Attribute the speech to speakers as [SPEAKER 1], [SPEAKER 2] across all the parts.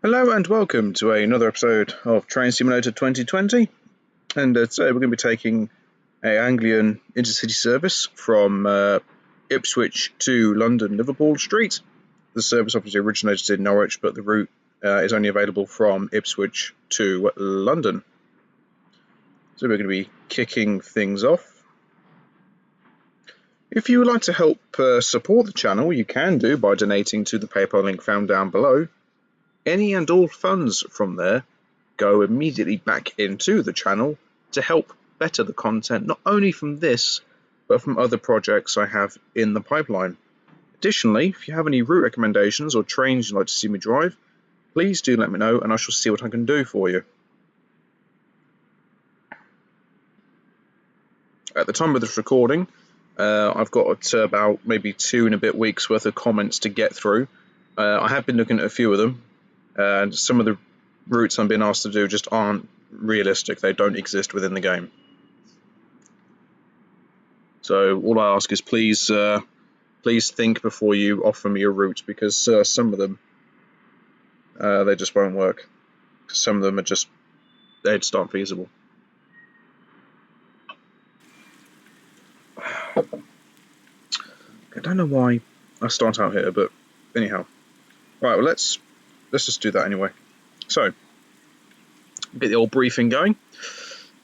[SPEAKER 1] Hello and welcome to another episode of Train Simulator 2020, and today we're going to be taking an Anglian Intercity service from Ipswich to London Liverpool Street. The service obviously originated in Norwich, but the route is only available from Ipswich to London. So we're going to be kicking things off. If you would like to help support the channel, you can do by donating to the PayPal link found down below. Any and all funds from there go immediately back into the channel to help better the content, not only from this, but from other projects I have in the pipeline. Additionally, if you have any route recommendations or trains you'd like to see me drive, please do let me know and I shall see what I can do for you. At the time of this recording, I've got about maybe 2 and a bit weeks worth of comments to get through. I have been looking at a few of them, and some of the routes I'm being asked to do just aren't realistic. They don't exist within the game. So all I ask is please think before you offer me a route, because some of them they just won't work. Some of them are just aren't feasible. I don't know why I start out here, but anyhow. Right, well let's just do that anyway. So, get the old briefing going.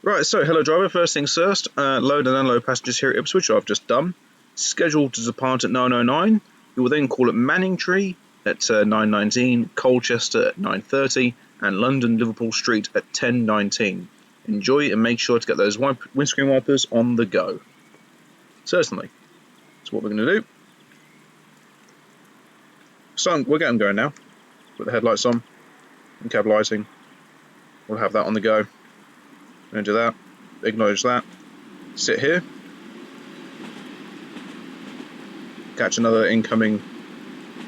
[SPEAKER 1] Right, so hello driver, first things first, load and unload passengers here at Ipswich, I've just done. Scheduled to depart at 9:09, you will then call at Manningtree at 9:19, Colchester at 9:30, and London Liverpool Street at 10:19. Enjoy and make sure to get those windscreen wipers on the go. Certainly. That's what we're going to do. So we'll get them going now. Put the headlights on, and cab lighting. We'll have that on the go. Going to do that, acknowledge that, sit here, catch another incoming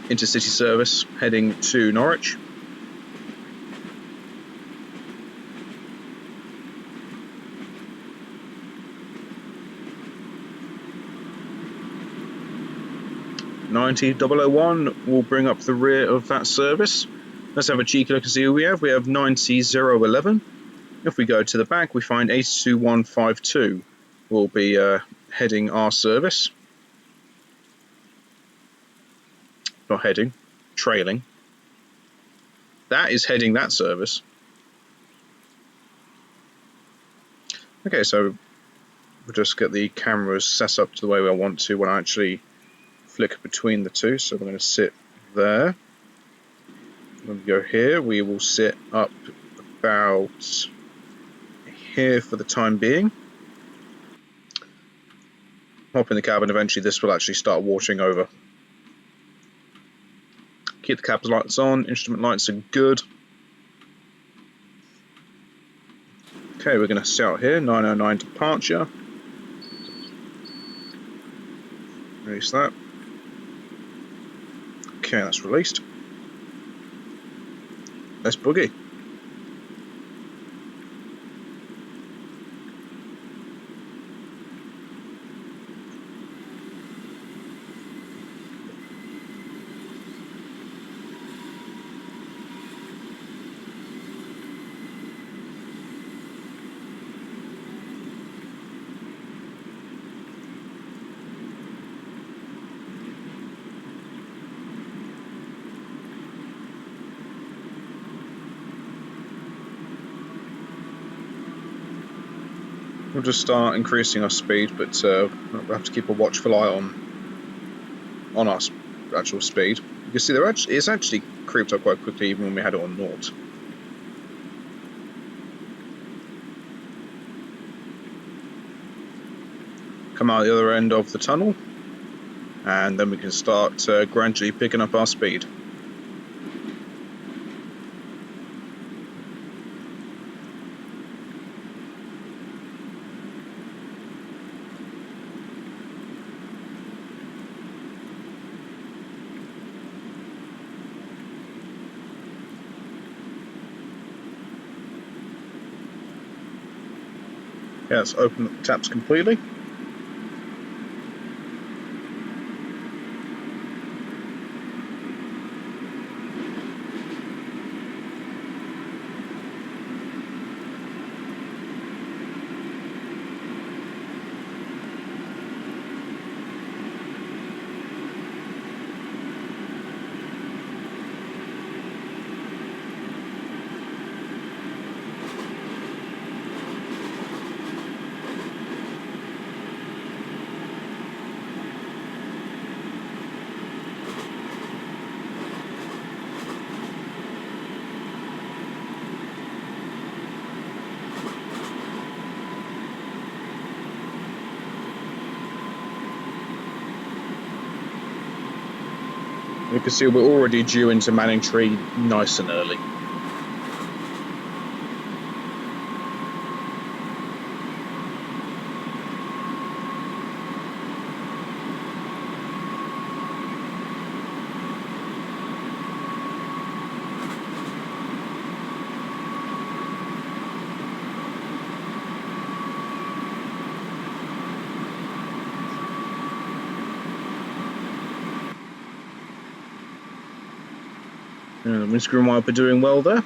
[SPEAKER 1] intercity service heading to Norwich. .90.001 will bring up the rear of that service. Let's have a cheeky look and see who we have. We have 90.011. If we go to the back, we find 82152 will be heading our service. Not heading, trailing. That is heading that service. Okay, so we'll just get the cameras set up to the way I want to when I actually flick between the two. So we're going to sit there. When we go here, we will sit up about here for the time being. Hop in the cab and eventually this will actually start washing over. Keep the cab lights on, instrument lights are good. Okay, we're going to sit out here, 9:09 departure. Release that. Okay, that's released. Let's boogie. We'll just start increasing our speed, but we'll have to keep a watchful eye on our actual speed. You can see it's actually creeped up quite quickly even when we had it on naught. Come out the other end of the tunnel, and then we can start gradually picking up our speed. Yeah, let's open up the taps completely. You can see we're already due into Manningtree nice and early. The windscreen wiper doing well there.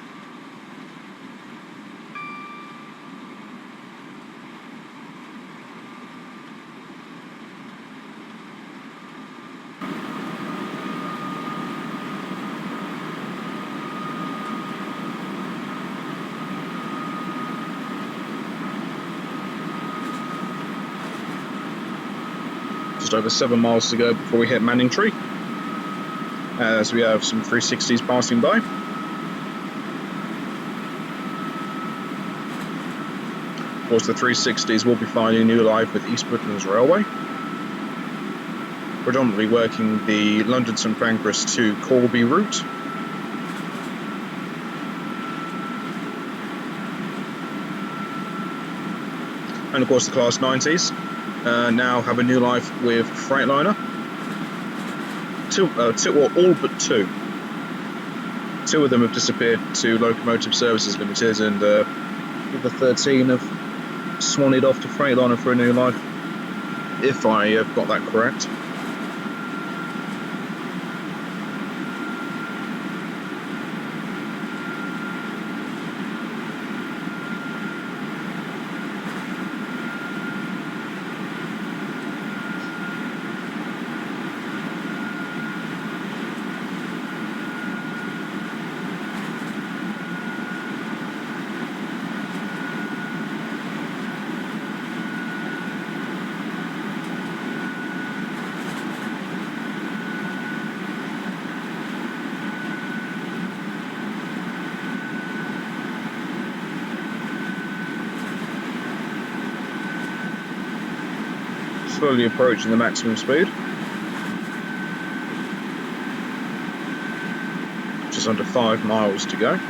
[SPEAKER 1] Just over 7 miles to go before we hit Manningtree, as we have some 360s passing by. Of course, the 360s will be finding new life with East Midlands Railway, predominantly working the London St Pancras to Corby route. And of course the Class 90s now have a new life with Freightliner. All but two. Two of them have disappeared to Locomotive Services Limited, and the 13 have swanned off to Freightliner for a new life, if I have got that correct. Slowly approaching the maximum speed. Just under 5 miles to go.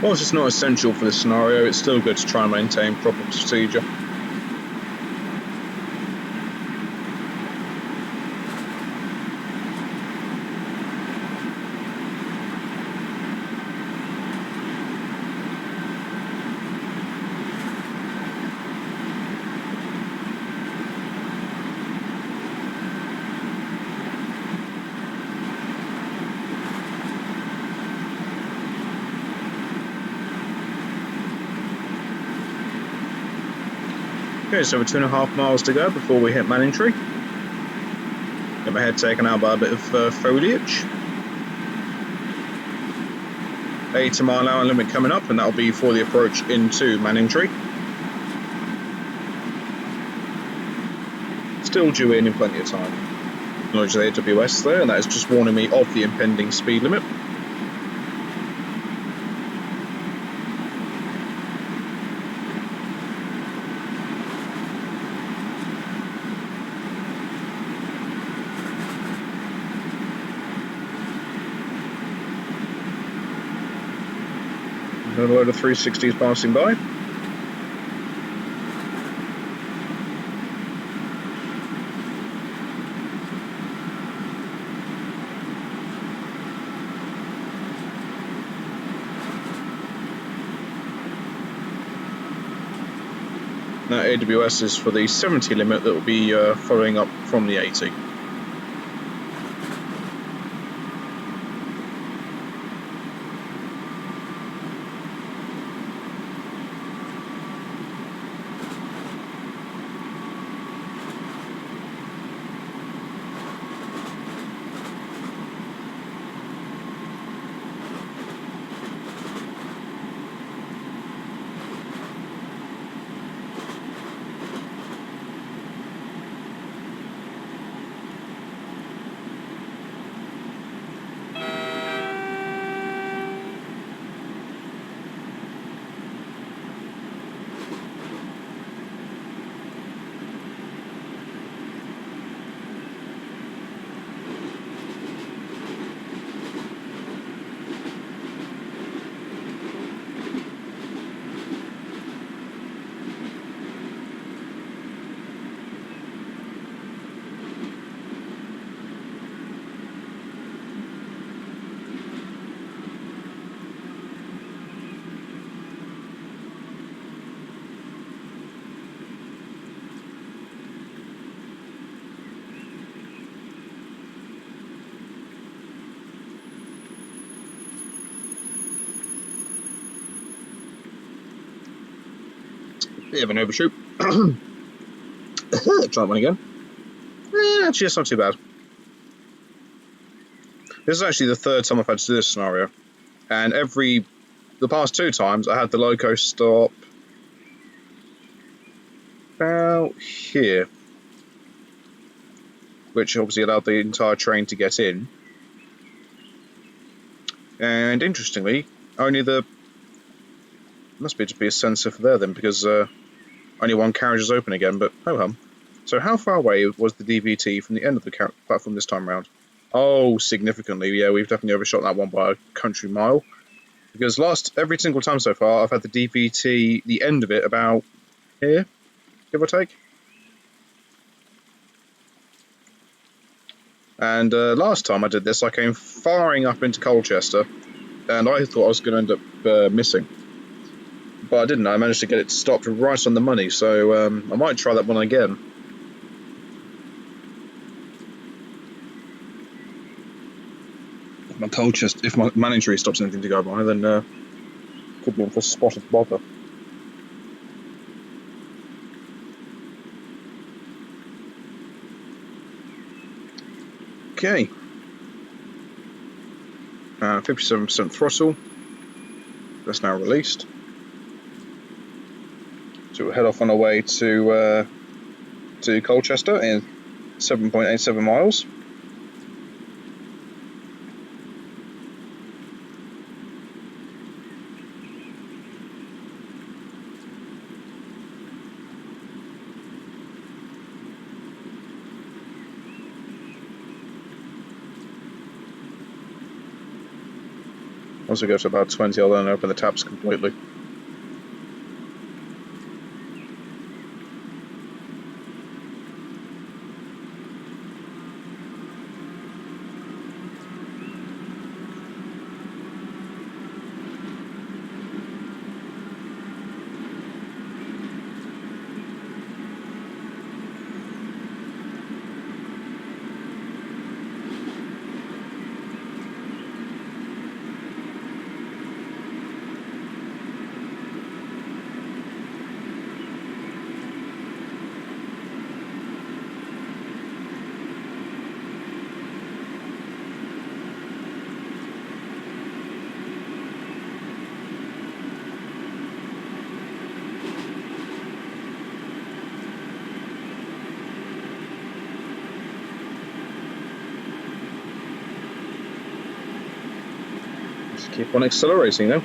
[SPEAKER 1] Whilst it's not essential for this scenario, it's still good to try and maintain proper procedure. Okay, so we're 2.5 miles to go before we hit Manningtree. Get my head taken out by a bit of foliage. 80 mile an hour limit coming up, and that'll be for the approach into Manningtree. Still due in plenty of time. Acknowledge the AWS there, and that is just warning me of the impending speed limit. Another load of 360s passing by. Now AWS is for the 70 limit that will be following up from the 80. Bit of an overshoot. Try that one again. Actually, it's not too bad. This is actually the third time I've had to do this scenario. And the past 2 times, I had the loco stop about here, which obviously allowed the entire train to get in. And interestingly, only must be just be a sensor for there then, because only one carriage is open again, but ho-hum. So how far away was the DVT from the end of the platform this time round? Oh, significantly. Yeah, we've definitely overshot that one by a country mile. Because every single time so far, I've had the DVT, the end of it, about here, give or take. And last time I did this, I came firing up into Colchester, and I thought I was going to end up missing. But I didn't. I managed to get it stopped right on the money, so I might try that one again. If my Manningtree stops anything to go by, then could be in for spotted bother. Okay. 57% throttle. That's now released. So we'll head off on our way to Colchester in 7.87 miles. Once we go to about 20, I'll then open the taps completely. Just keep on accelerating now.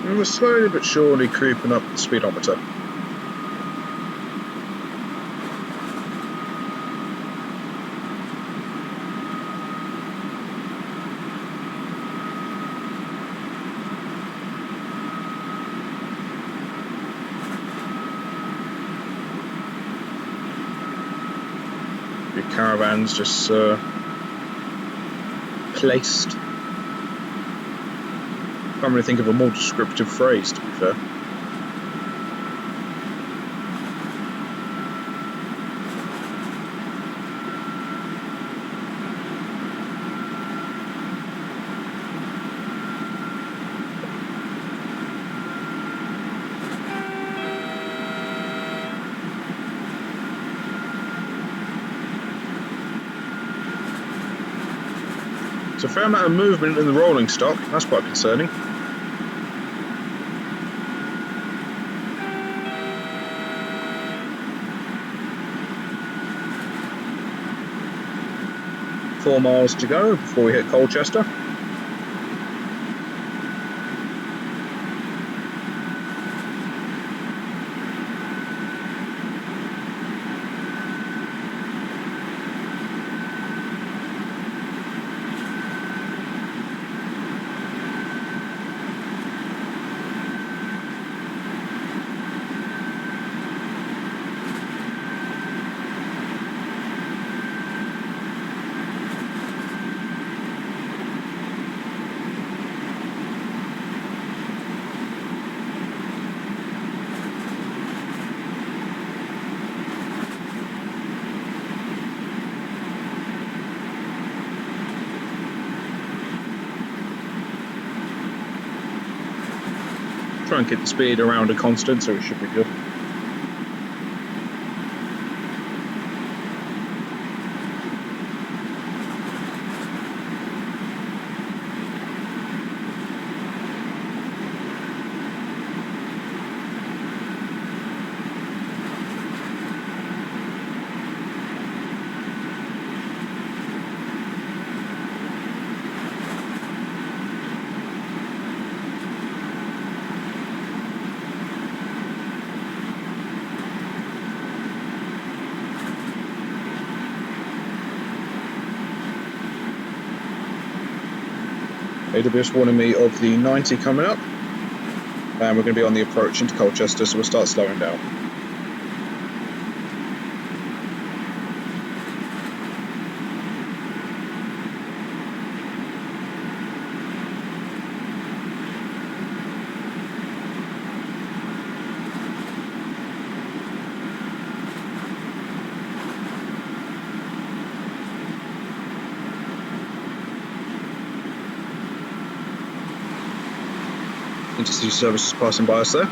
[SPEAKER 1] And we're slowly but surely creeping up the speedometer. Your caravan's just placed. Can't really think of a more descriptive phrase, to be fair. It's a fair amount of movement in the rolling stock. That's quite concerning. Four miles to go before we hit Colchester. Try and keep the speed around a constant, so it should be good. AWS warning me of the 90 coming up, and we're going to be on the approach into Colchester, so we'll start slowing down. Intercity services passing by us there.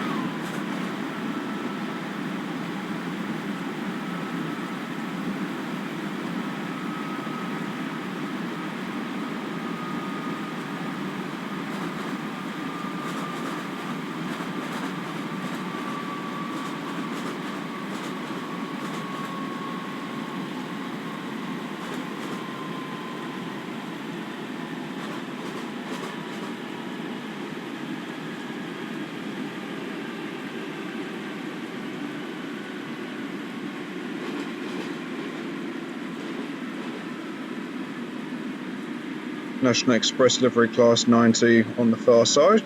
[SPEAKER 1] National Express livery class 90 on the far side.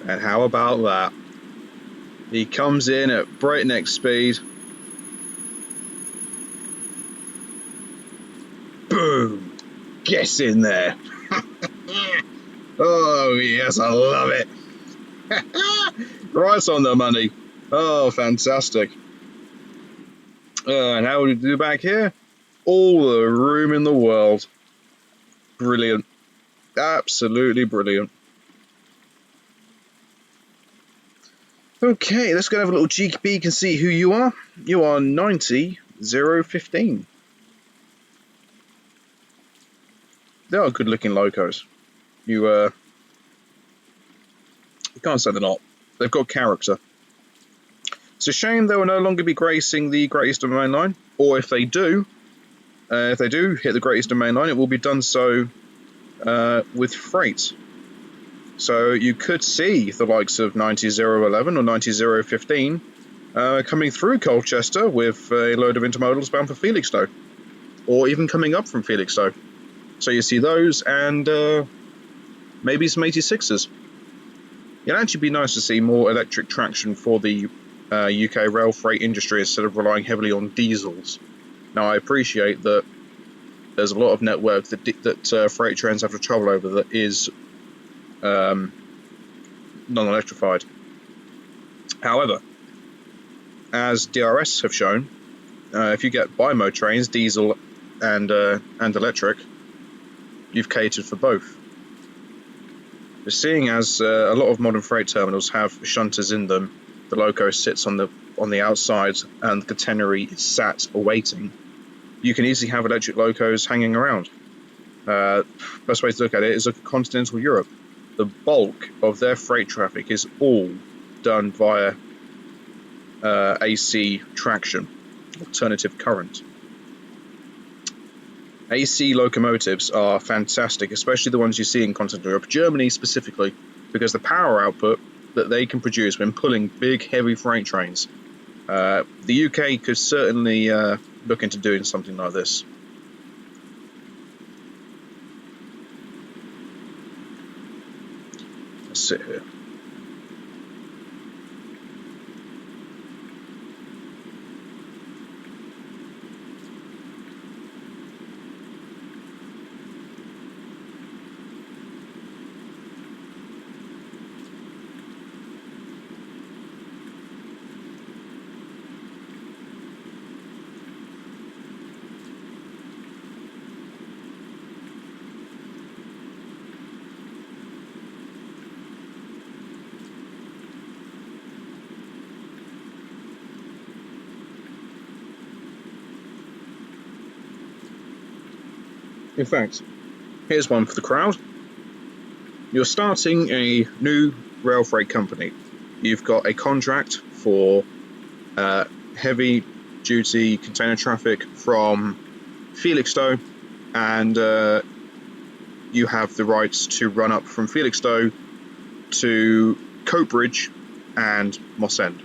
[SPEAKER 1] And how about that? He comes in at breakneck speed. Boom! Get in there. Oh yes, I love it. Right on the money. Oh, fantastic. And how do we do back here? All the room in the world. Brilliant. Absolutely brilliant. Okay, let's go have a little cheeky peek and see who you are. You are 90,015. They are good looking locos. You can't say they're not. They've got character. It's a shame they will no longer be gracing the Great Eastern Main Line, or if they do hit the Great Eastern Main Line, it will be done so with freight. So you could see the likes of 90,011 or 90,015 coming through Colchester with a load of intermodals bound for Felixstowe, or even coming up from Felixstowe. So you see those and maybe some 86s. It'd actually be nice to see more electric traction for the UK rail freight industry instead of relying heavily on diesels. Now, I appreciate that there's a lot of network that freight trains have to travel over that is non-electrified. However, as DRS have shown, if you get bi-mode trains, diesel and electric, you've catered for both. But seeing as a lot of modern freight terminals have shunters in them, the loco sits on the outside and the catenary is sat awaiting, you can easily have electric locos hanging around. Best way to look at it is look at continental Europe. The bulk of their freight traffic is all done via AC traction, alternative current. AC locomotives are fantastic, especially the ones you see in continental Europe, Germany specifically, because the power output that they can produce when pulling big, heavy freight trains. The UK could certainly look into doing something like this. Let's sit here. In fact, here's one for the crowd. You're starting a new rail freight company. You've got a contract for heavy duty container traffic from Felixstowe, and you have the rights to run up from Felixstowe to Coatbridge and Moss End.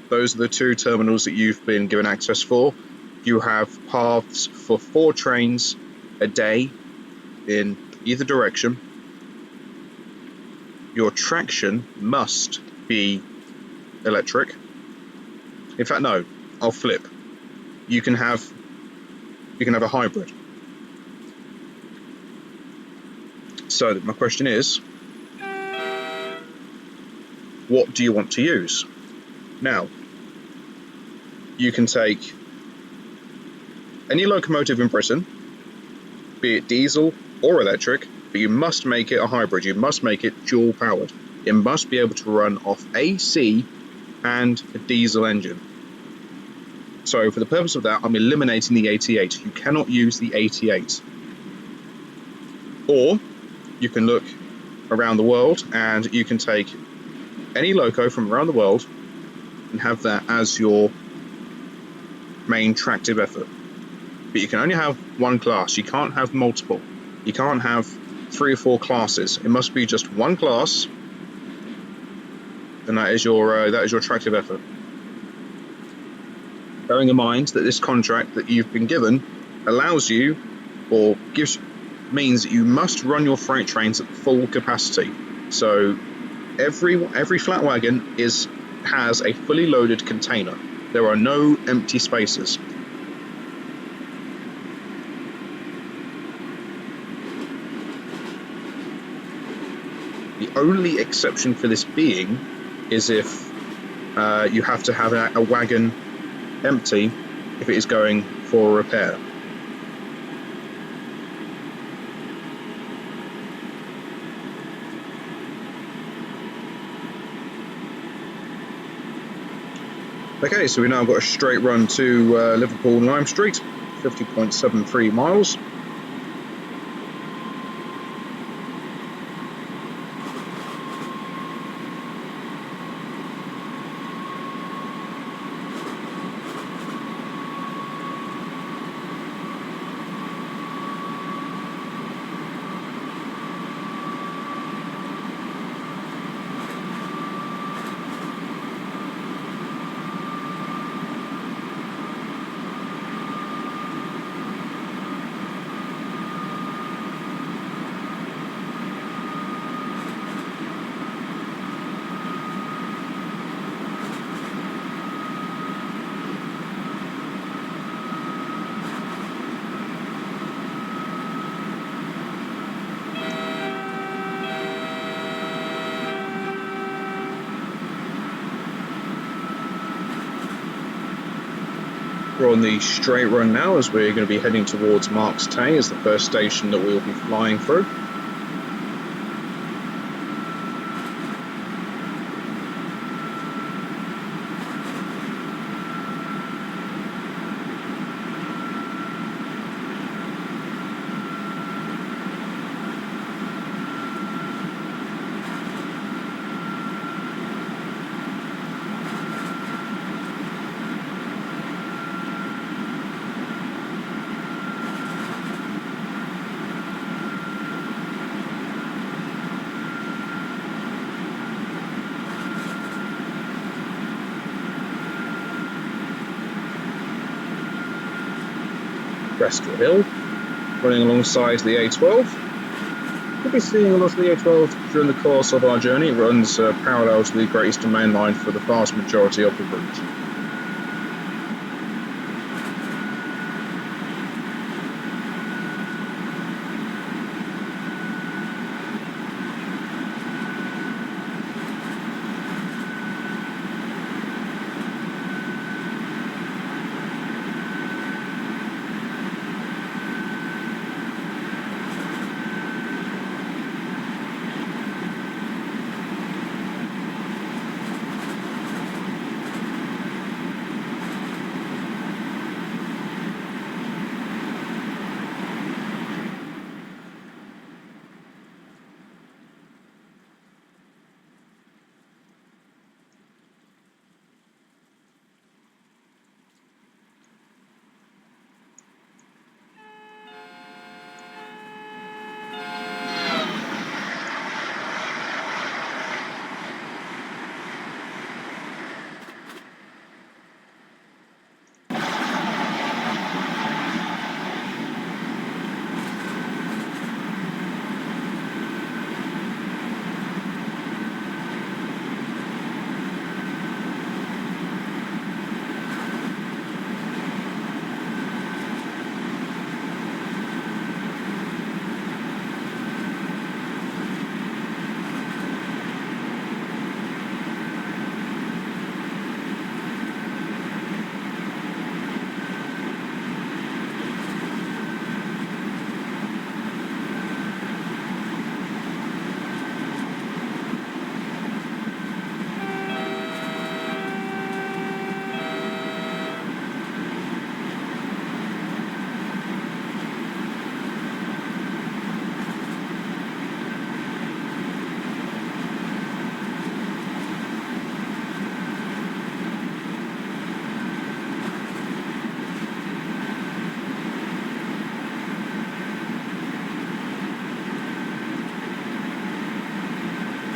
[SPEAKER 1] Those are the two terminals that you've been given access for. You have paths for 4 trains a day in either direction. Your traction must be electric. In fact, no, I'll flip. You can have a hybrid. So my question is, what do you want to use? Now, you can take any locomotive in Britain, be it diesel or electric, but you must make it a hybrid. You must make it dual powered. It must be able to run off AC and a diesel engine. So for the purpose of that, I'm eliminating the 88. You cannot use the 88. Or you can look around the world and you can take any loco from around the world and have that as your main tractive effort. But you can only have one class. You can't have multiple. You can't have 3 or 4 classes. It must be just one class, and that is your tractive effort. Bearing in mind that this contract that you've been given allows you, or means that you must run your freight trains at full capacity. So every flat wagon has a fully loaded container. There are no empty spaces. The only exception for this being is if you have to have a wagon empty if it is going for a repair. Okay, so we now got a straight run to Liverpool Lime Street, 50.73 miles. We're on the straight run now as we're going to be heading towards Marks Tay as the first station that we will be flying through. Crest Hill, running alongside the A12. We'll be seeing a lot of the A12 during the course of our journey. It runs parallel to the Great Eastern Main Line for the vast majority of the route.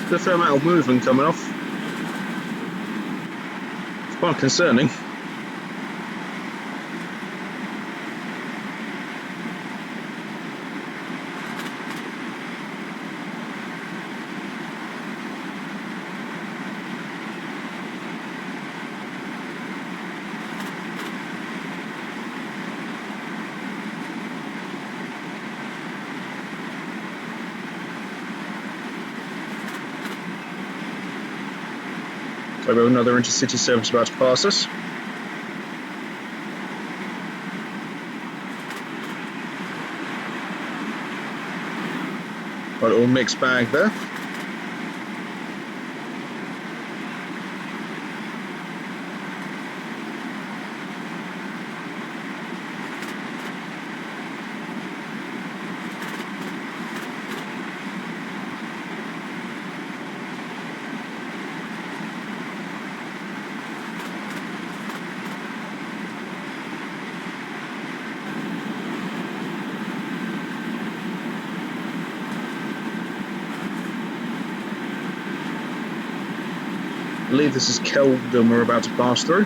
[SPEAKER 1] There's a fair amount of movement coming off. It's quite concerning. So we have another intercity service about to pass us. Got a little mixed bag there. I believe this is Keldon we're about to pass through.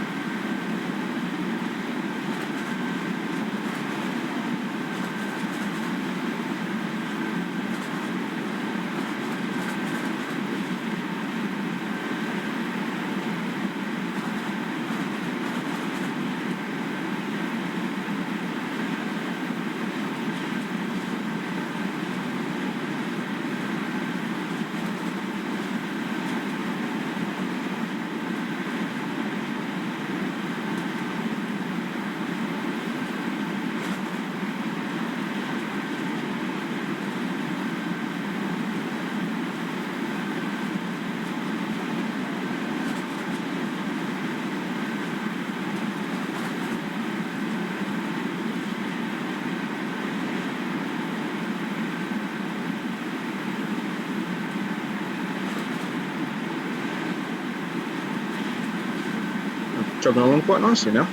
[SPEAKER 1] jogging along quite nicely now.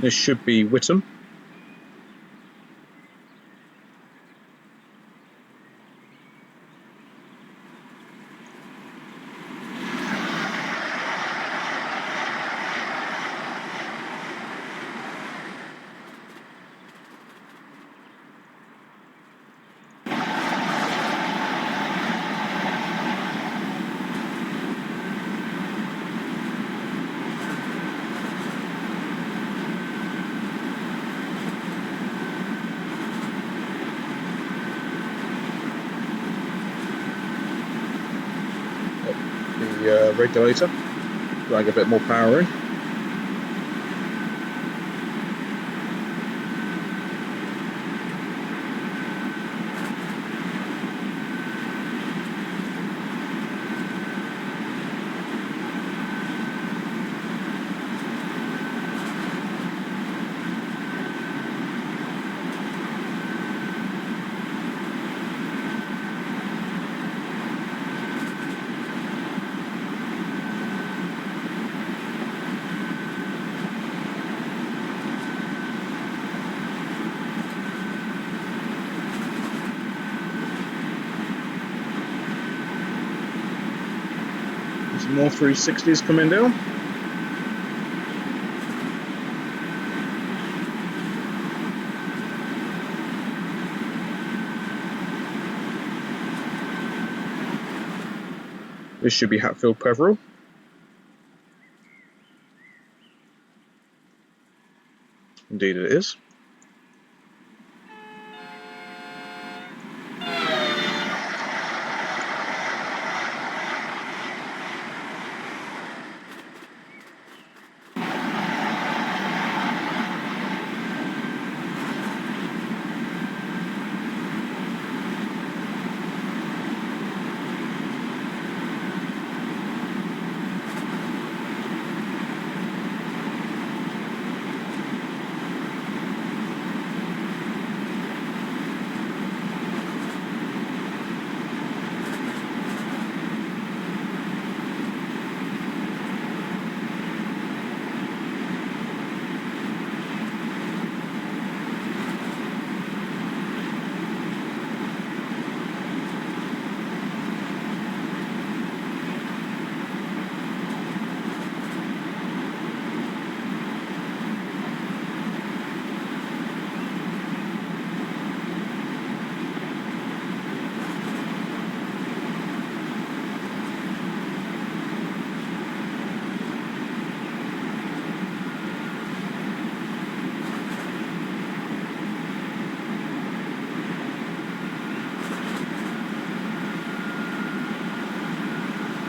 [SPEAKER 1] This should be Whittam. The regulator, drag a bit more power in. Some more 360s coming down. This should be Hatfield Peveril. Indeed it is.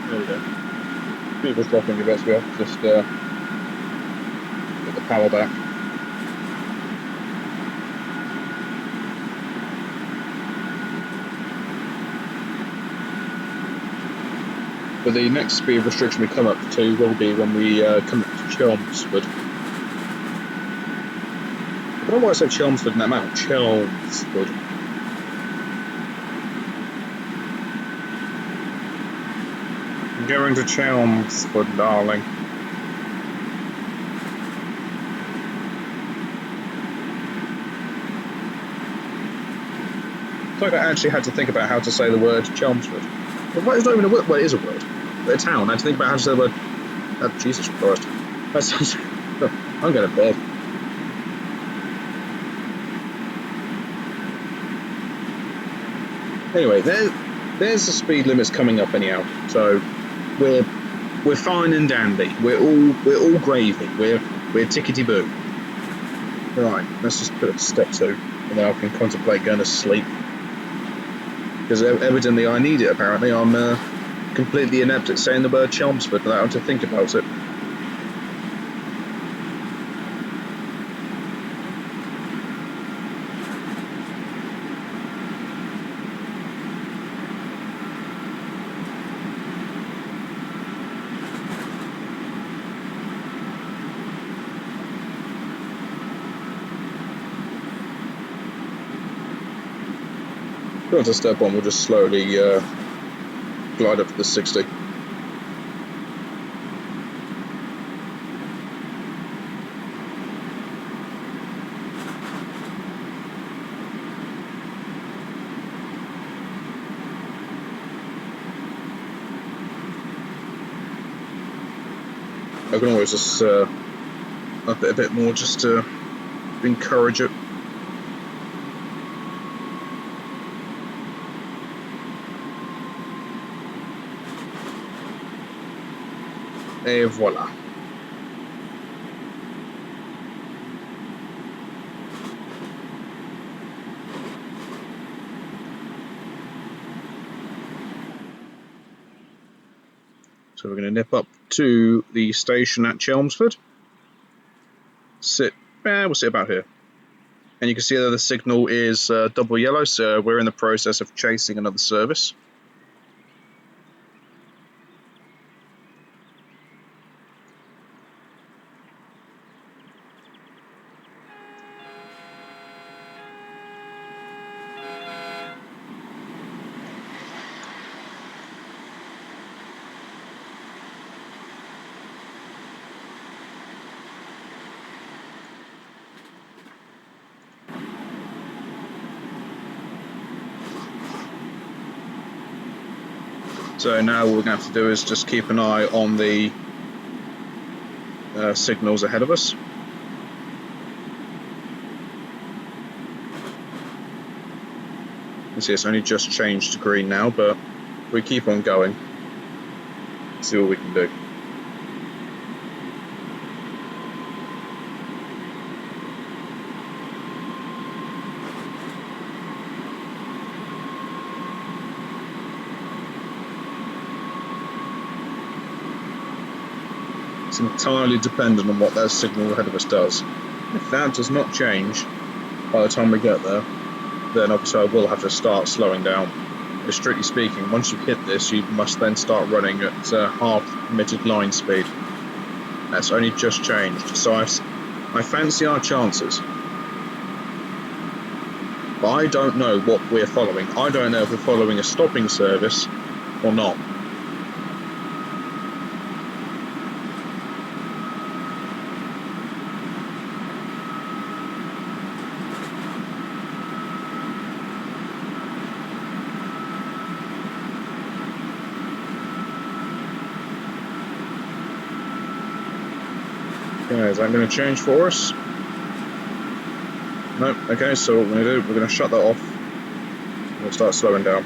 [SPEAKER 1] There we go. People's dropping a bit, so we have to just get the power back. But the next speed restriction we come up to will be when we come up to Chelmsford. I don't know why I said Chelmsford in that manner. Chelmsford. I'm going to Chelmsford, darling. It's like I actually had to think about how to say the word Chelmsford. Well, it's not even a word. Well, it is a word. a town. I had to think about how to say the word. Oh, Jesus Christ. That sounds. I'm going to bed. Anyway, there's the speed limits coming up anyhow. So we're fine and dandy. We're all gravy. We're tickety boo. Right, let's just put it to step 2, and then I can contemplate going to sleep. Because evidently I need it. Apparently I'm completely inept at saying the word Chelmsford without having to think about it. Going to step 1, we'll just slowly glide up to the 60. I can always just up it a bit more just to encourage it. Et voilà. So we're going to nip up to the station at Chelmsford. We'll sit about here. And you can see that the signal is double yellow, so we're in the process of chasing another service. So now what we're going to have to do is just keep an eye on the signals ahead of us. You can see it's only just changed to green now, but we keep on going. See what we can do. It's entirely dependent on what that signal ahead of us does. If that does not change by the time we get there, then obviously I will have to start slowing down. But strictly speaking, once you hit this, you must then start running at half permitted line speed. That's only just changed, so I fancy our chances. But I don't know what we're following. I don't know if we're following a stopping service or not. Okay, is that going to change for us? Nope. Okay, so what we're going to do, we're going to shut that off. We'll start slowing down.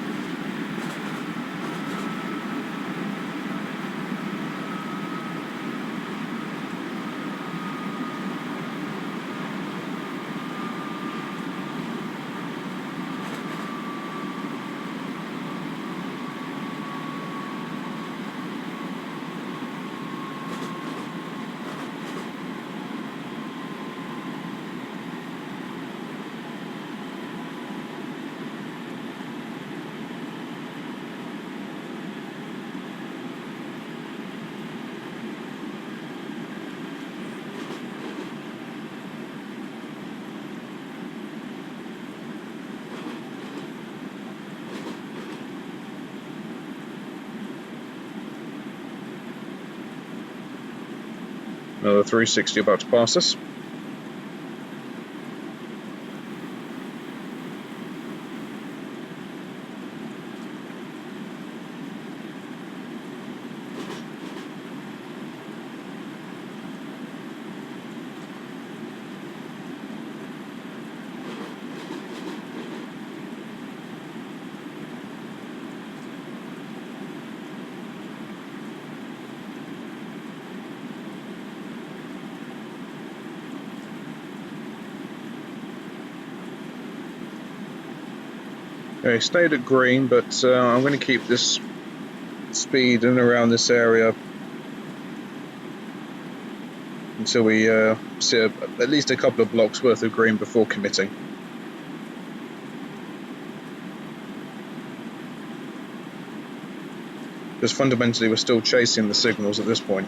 [SPEAKER 1] Another 360 about to pass us. Okay, stayed at green, but I'm going to keep this speed in and around this area until we see at least a couple of blocks worth of green before committing. Because fundamentally we're still chasing the signals at this point.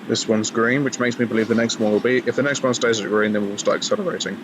[SPEAKER 1] This one's green, which makes me believe the next one will be. If the next one stays at green, then we'll start accelerating.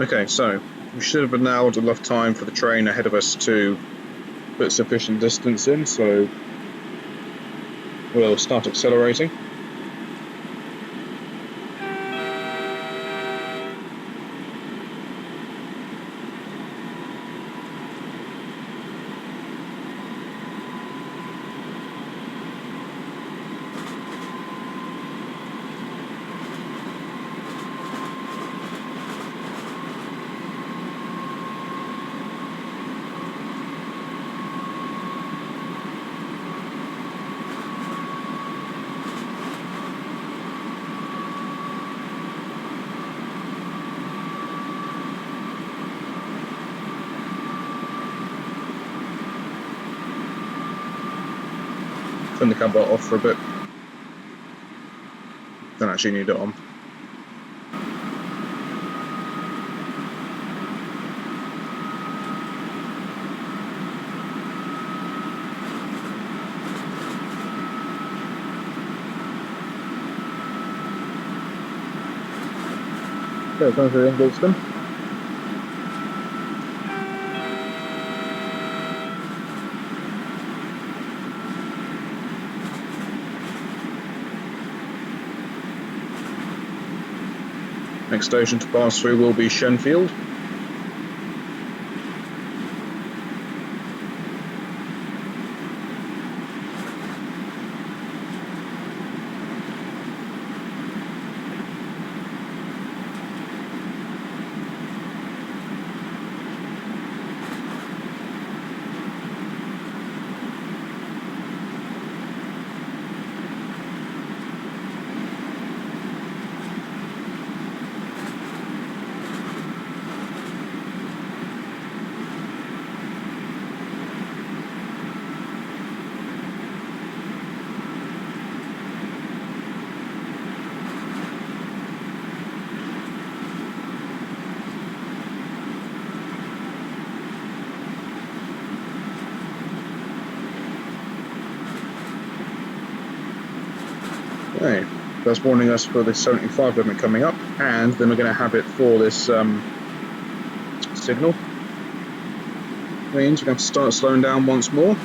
[SPEAKER 1] Okay, so we should have allowed enough time for the train ahead of us to put sufficient distance in, so we'll start accelerating. Turn the cab off for a bit. Don't actually need it on. Okay, going through Ingoldston. Next station to pass through will be Shenfield. Okay, that's warning us for the 75 limit coming up, and then we're going to have it for this signal. Means we're going to start slowing down once more.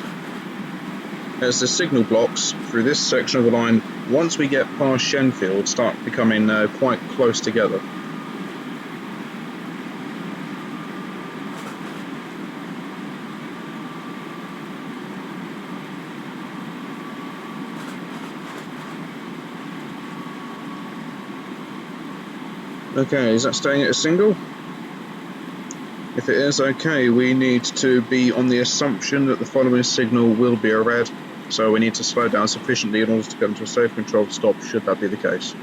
[SPEAKER 1] As the signal blocks through this section of the line, once we get past Shenfield, start becoming quite close together. Okay, is that staying at a single? If it is, okay, we need to be on the assumption that the following signal will be a red, so we need to slow down sufficiently in order to get into a safe controlled stop, should that be the case.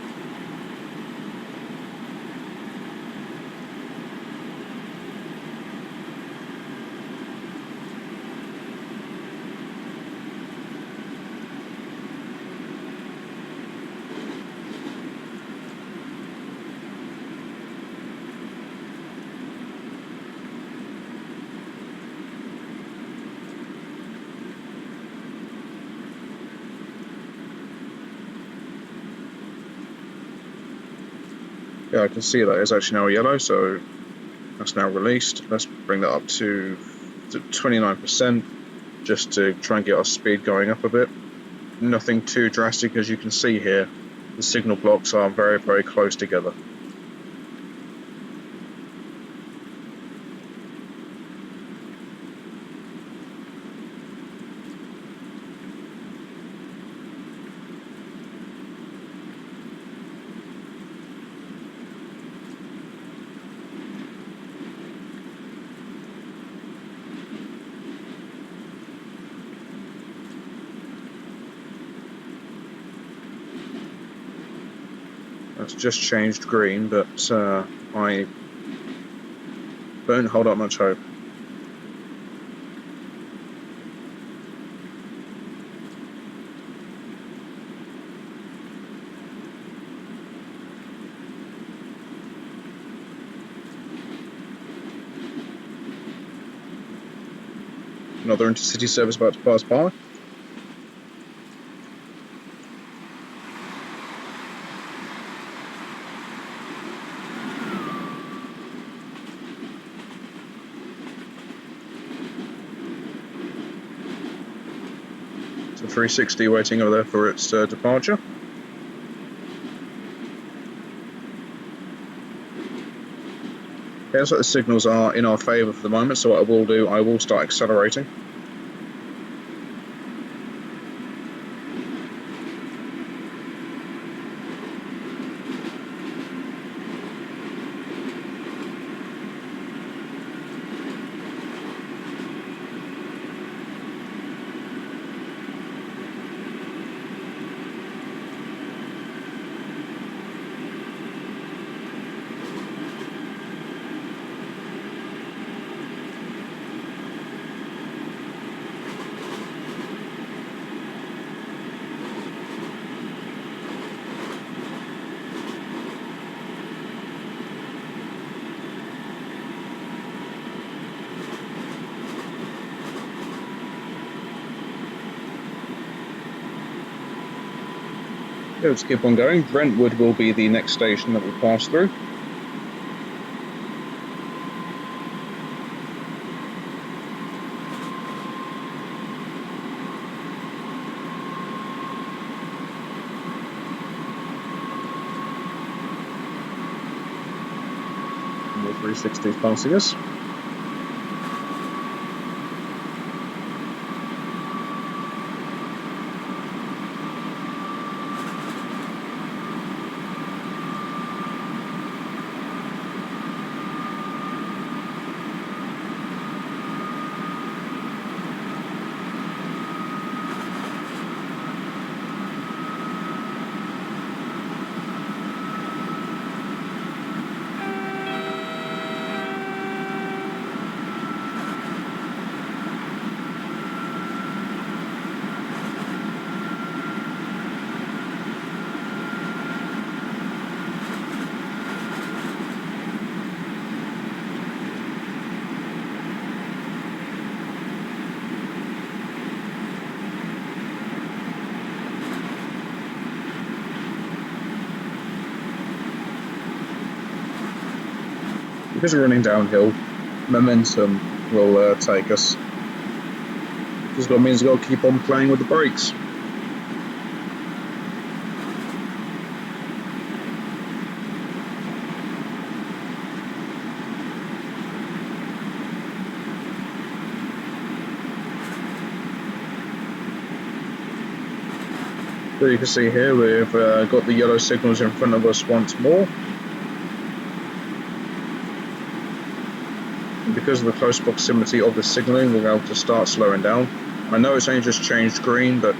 [SPEAKER 1] Yeah, I can see that it's actually now yellow, so that's now released. Let's bring that up to 29%, just to try and get our speed going up a bit. Nothing too drastic, as you can see here. The signal blocks are very, very close together. That's just changed green, but I don't hold up much hope. Another intercity service about to pass by. So 360 waiting over there for its departure. Okay, looks like the signals are in our favour for the moment, so what I will do, I will start accelerating. Yeah, let's keep on going. Brentwood will be the next station that we pass through. More 360s passing us. Because we're running downhill, momentum will take us. Just got means we've got to keep on playing with the brakes. So you can see here we've got the yellow signals in front of us once more. Because of the close proximity of the signalling, we're able to start slowing down. I know it's only just changed green, but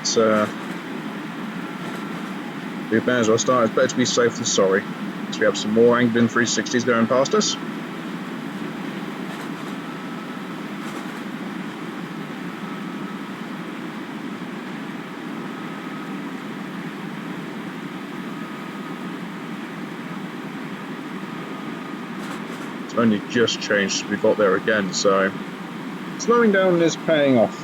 [SPEAKER 1] we may as well start. It's better to be safe than sorry. So we have some more Anglia 360s going past us. It's only just changed since we got there again, so slowing down is paying off.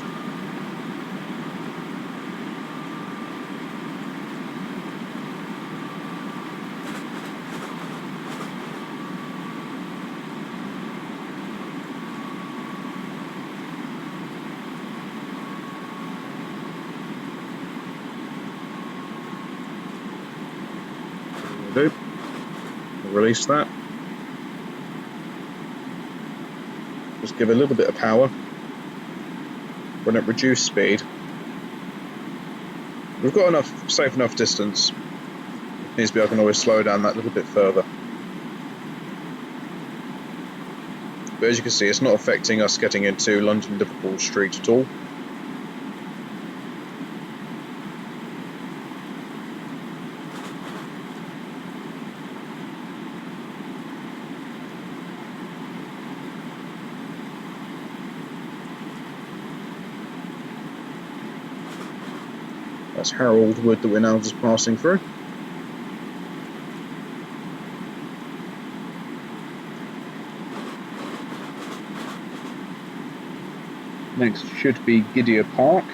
[SPEAKER 1] We'll do. We'll release that. Just give a little bit of power. When it reduced speed, we've got enough, safe enough distance. If it needs to be, I can always slow down that little bit further. But as you can see, it's not affecting us getting into London Liverpool Street at all. That's Harold Wood that we're now just passing through. Next should be Gidea Park.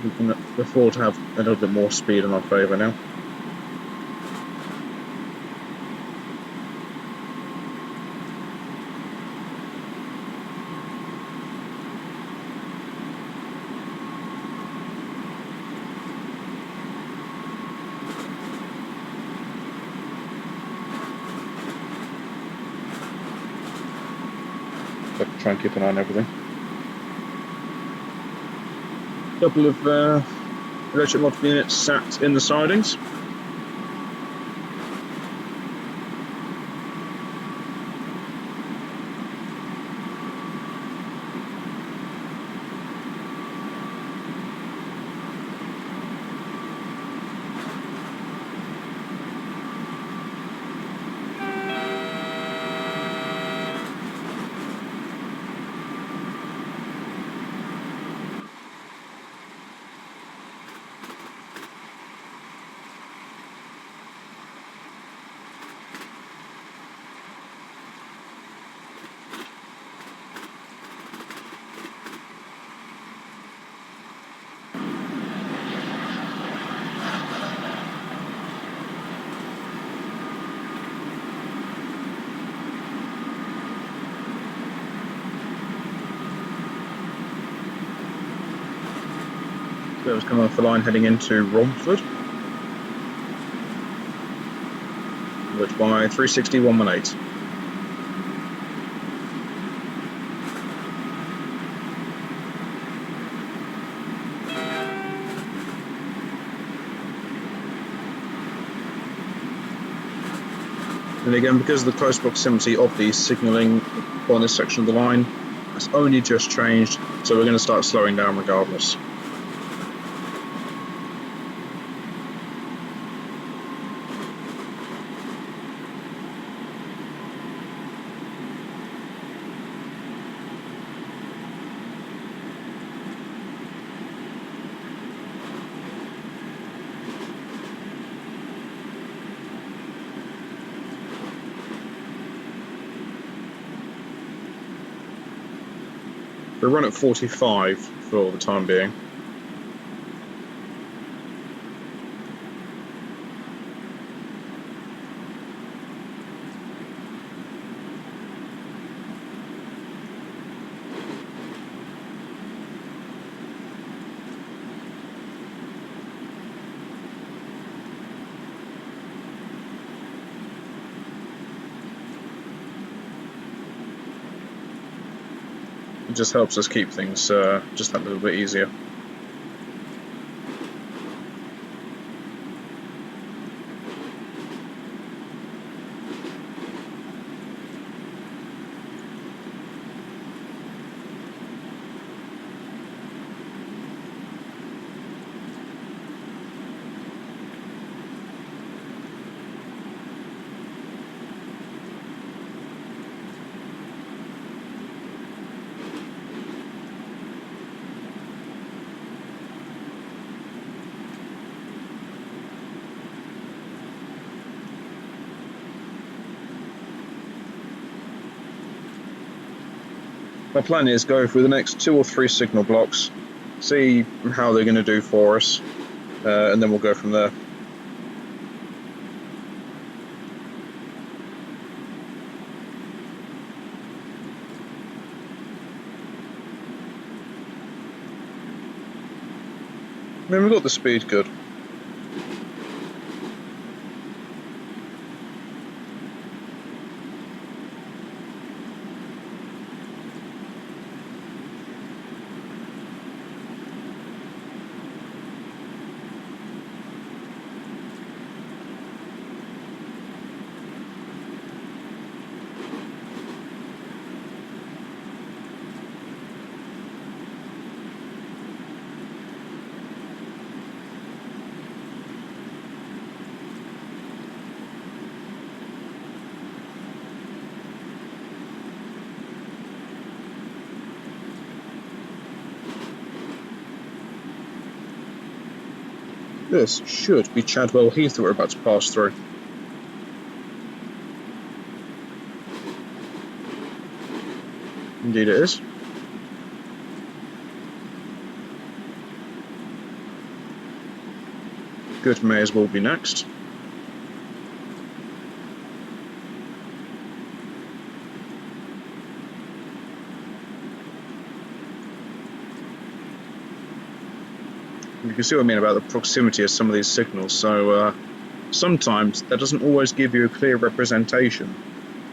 [SPEAKER 1] We can afford to have a little bit more speed in our favour now. So try and keep an eye on everything. A couple of electric motor units sat in the sidings. So it was coming off the line heading into Romford, which by 360 118. And again, because of the close proximity of the signalling on this section of the line, it's only just changed, so we're going to start slowing down regardless. We'll run at 45 for the time being. It just helps us keep things just that little bit easier. My plan is go through the next 2 or 3 signal blocks, see how they're going to do for us, and then we'll go from there. I mean, we got the speed good. This should be Chadwell Heath that we're about to pass through. Indeed it is. Good Mares will be next. You can see what I mean about the proximity of some of these signals. So sometimes that doesn't always give you a clear representation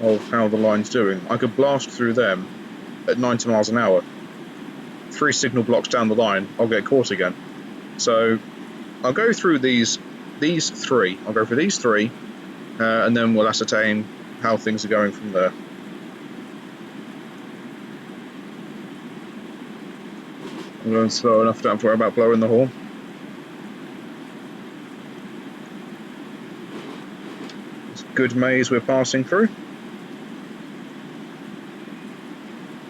[SPEAKER 1] of how the line's doing. I could blast through them at 90 miles an hour. 3 signal blocks down the line, I'll get caught again. So I'll go through these 3. I'll go through these 3, and then we'll ascertain how things are going from there. I'm going slow enough, don't have to worry about blowing the horn. It's a good maze we're passing through.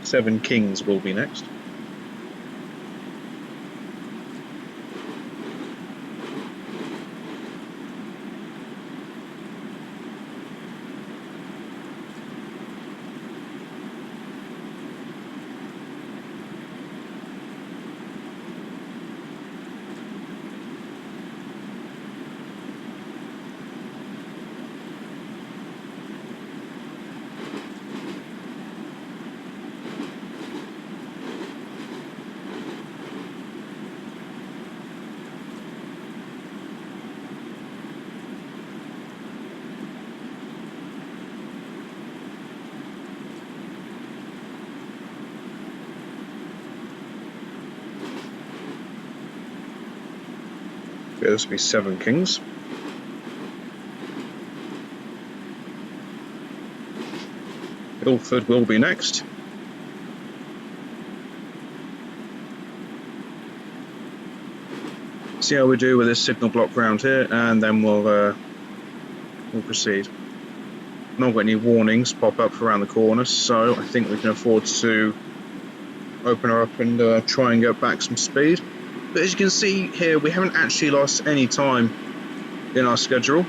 [SPEAKER 1] 7 Kings will be next. Okay, this will be 7 Kings. Guildford will be next. See how we do with this signal block round here, and then we'll proceed. Not got any warnings pop up around the corner, so I think we can afford to open her up and try and get back some speed. But as you can see here, we haven't actually lost any time in our schedule.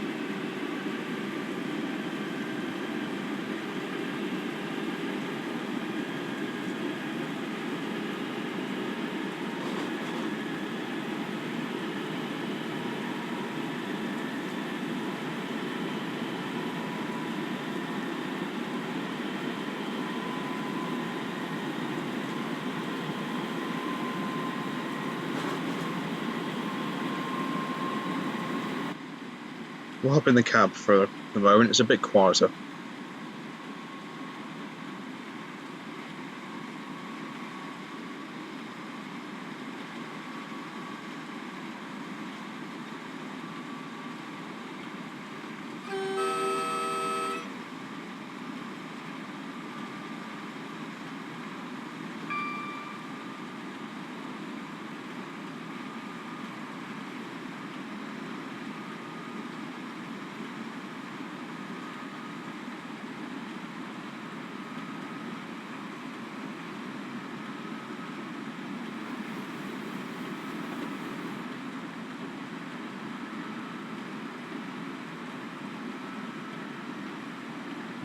[SPEAKER 1] We'll hop in the cab for the moment, it's a bit quieter.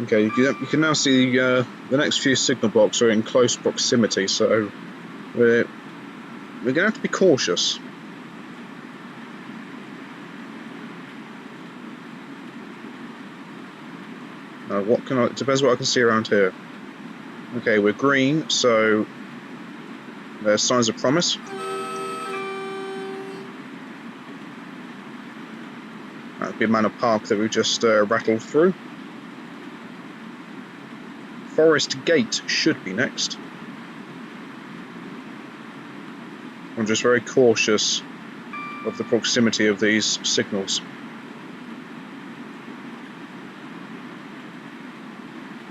[SPEAKER 1] Okay, you can now see the next few signal blocks are in close proximity, so we're going to have to be cautious. It depends what I can see around here. Okay, we're green, so there's signs of promise. That'd be Manor Park that we just rattled through. Forest Gate should be next. I'm just very cautious of the proximity of these signals.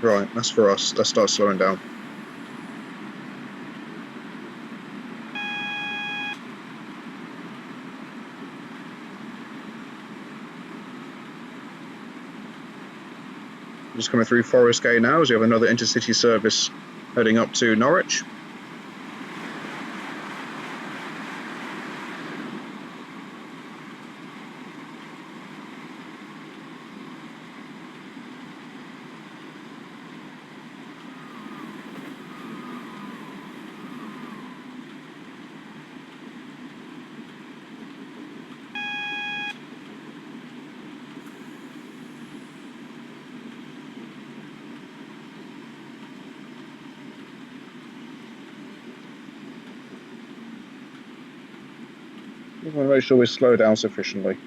[SPEAKER 1] Right, that's for us. Let's start slowing down. Just coming through Forest Gate now as we have another intercity service heading up to Norwich. We want to make sure we slow down sufficiently.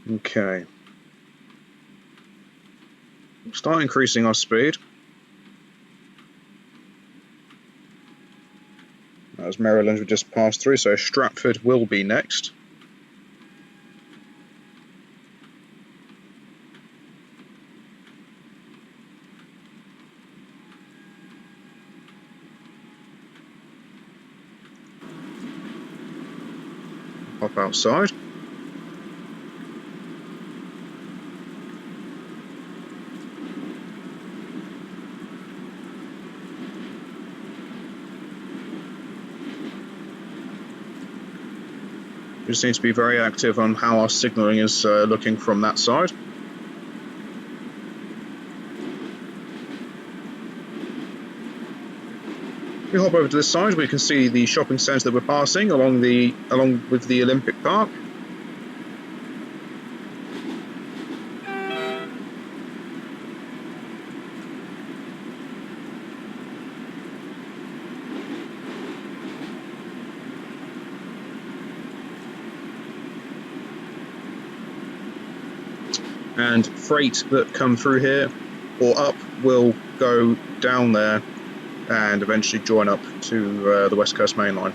[SPEAKER 1] Okay. Start increasing our speed. As Maryland we just passed through, so Stratford will be next. Pop outside. We just need to be very active on how our signalling is looking from that side. If we hop over to this side, we can see the shopping centre that we're passing along with the Olympic Park. And freight that come through here or up will go down there and eventually join up to the West Coast Main Line.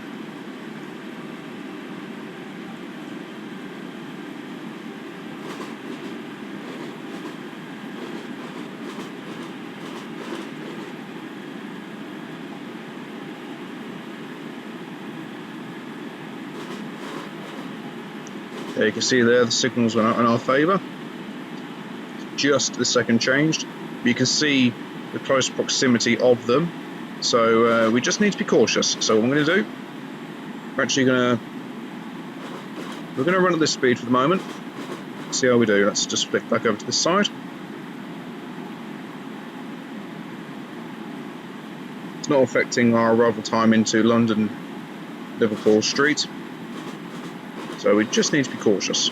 [SPEAKER 1] There you can see there the signals went out in our favour. Just the second changed. You can see the close proximity of them, so we just need to be cautious. So what I'm going to do, we're going to run at this speed for the moment. See how we do. Let's just flick back over to this side. It's not affecting our arrival time into London Liverpool Street, so we just need to be cautious.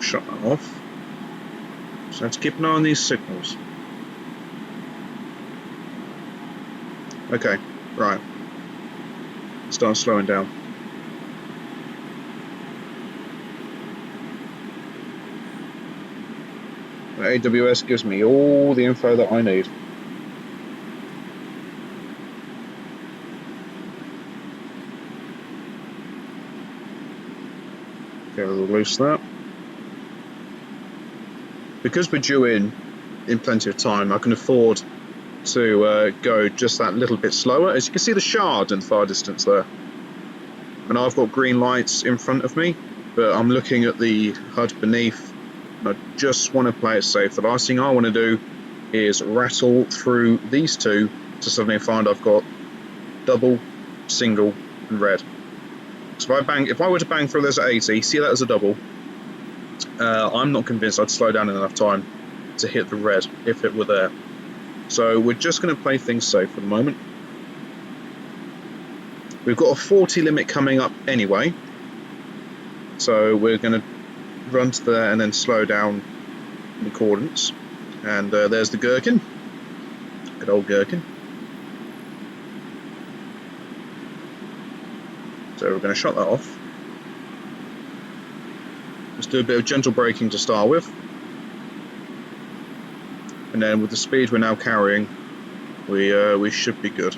[SPEAKER 1] Shut that off. So let's keep an eye on these signals. Okay, right. Start slowing down. The AWS gives me all the info that I need. Okay, we'll release that. Because we're due in plenty of time, I can afford to go just that little bit slower. As you can see the shard in the far distance there. And I've got green lights in front of me, but I'm looking at the HUD beneath. I just want to play it safe. The last thing I want to do is rattle through these two to suddenly find I've got double, single, and red. So if I were to bang through those at 80, see that as a double, I'm not convinced I'd slow down in enough time to hit the red if it were there. So we're just going to play things safe for the moment. We've got a 40 limit coming up anyway, so we're going to run to there and then slow down in accordance. And there's the gherkin. Good old gherkin. So we're going to shut that off. Let's do a bit of gentle braking to start with. And then with the speed we're now carrying, we should be good.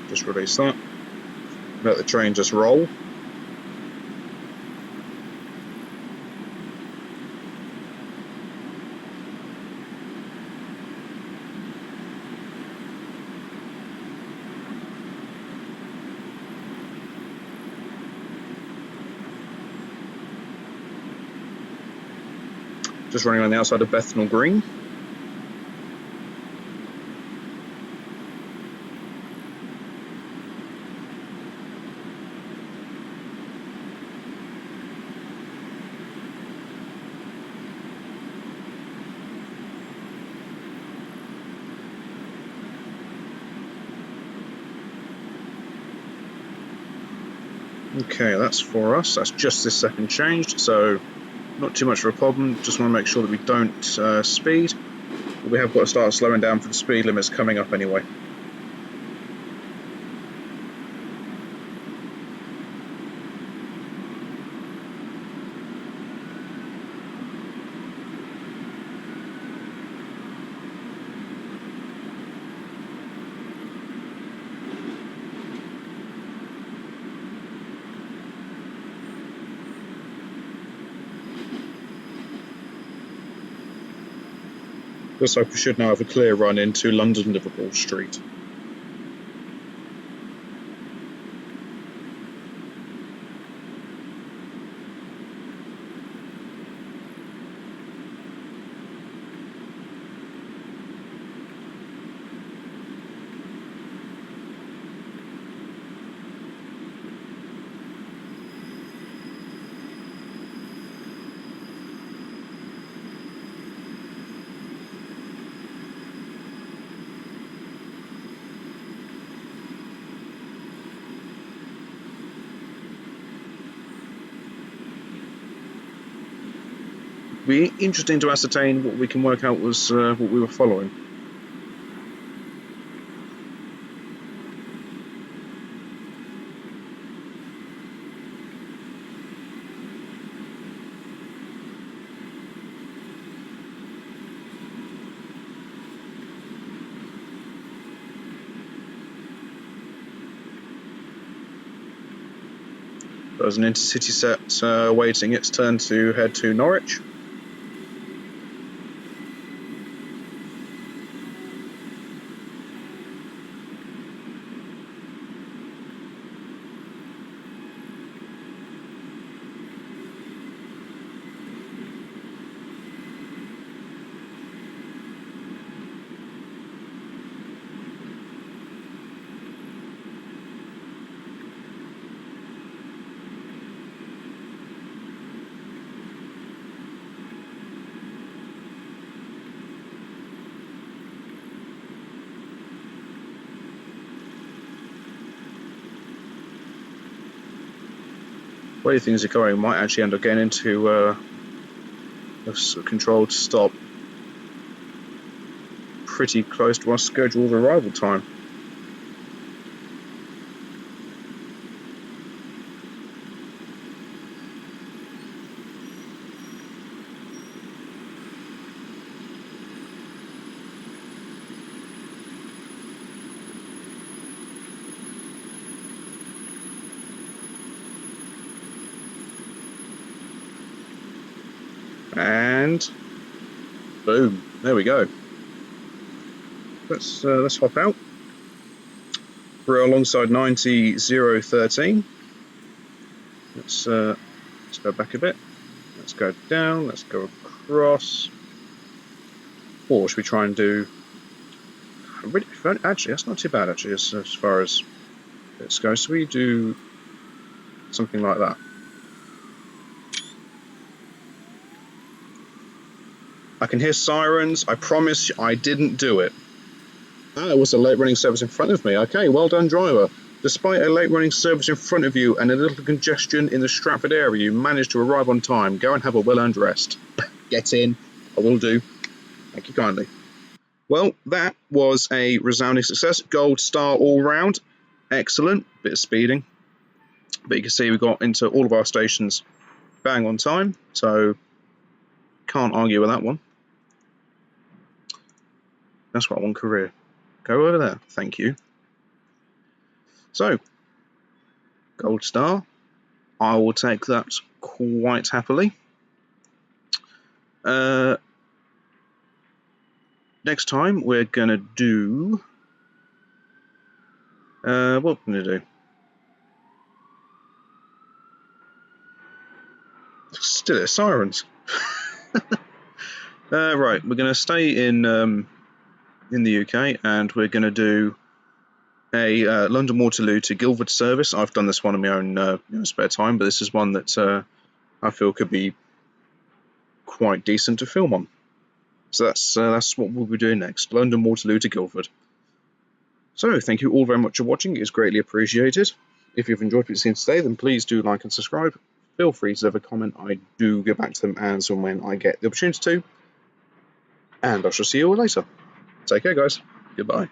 [SPEAKER 1] Just release that. Let the train just roll. Just running on the outside of Bethnal Green. Okay, that's for us. That's just this second changed, so not too much of a problem. Just want to make sure that we don't speed. But we have got to start slowing down for the speed limits coming up anyway. Looks like we should now have a clear run into London Liverpool Street. Be interesting to ascertain what we can work out was what we were following. There's an intercity set waiting its turn to head to Norwich. The way things are going, might actually end up getting into a controlled stop pretty close to our scheduled arrival time. And boom, there we go. Let's hop out. We're alongside 90013. Let's go back a bit. Let's go down. Let's go across. Or should we try and do? Actually, that's not too bad. Actually, as far as this goes, so we do something like that. I can hear sirens. I promise I didn't do it. Ah, it was a late running service in front of me. Okay, well done, driver. Despite a late running service in front of you and a little congestion in the Stratford area, you managed to arrive on time. Go and have a well-earned rest. Get in. I will do. Thank you kindly. Well, that was a resounding success. Gold star all round. Excellent. Bit of speeding. But you can see we got into all of our stations bang on time, so can't argue with that one. That's what I want career. Go over there. Thank you. So, gold star. I will take that quite happily. Next time we're going to do... what we're going to do? Still it's sirens. Right, we're going to stay in the UK, and we're going to do a London Waterloo to Guildford service. I've done this one in my own spare time, but this is one that I feel could be quite decent to film on. So that's what we'll be doing next, London Waterloo to Guildford. So thank you all very much for watching. It's greatly appreciated. If you've enjoyed what you've seen today, then please do like and subscribe. Feel free to leave a comment. I do get back to them as and when I get the opportunity to. And I shall see you all later. Take care, guys. Goodbye.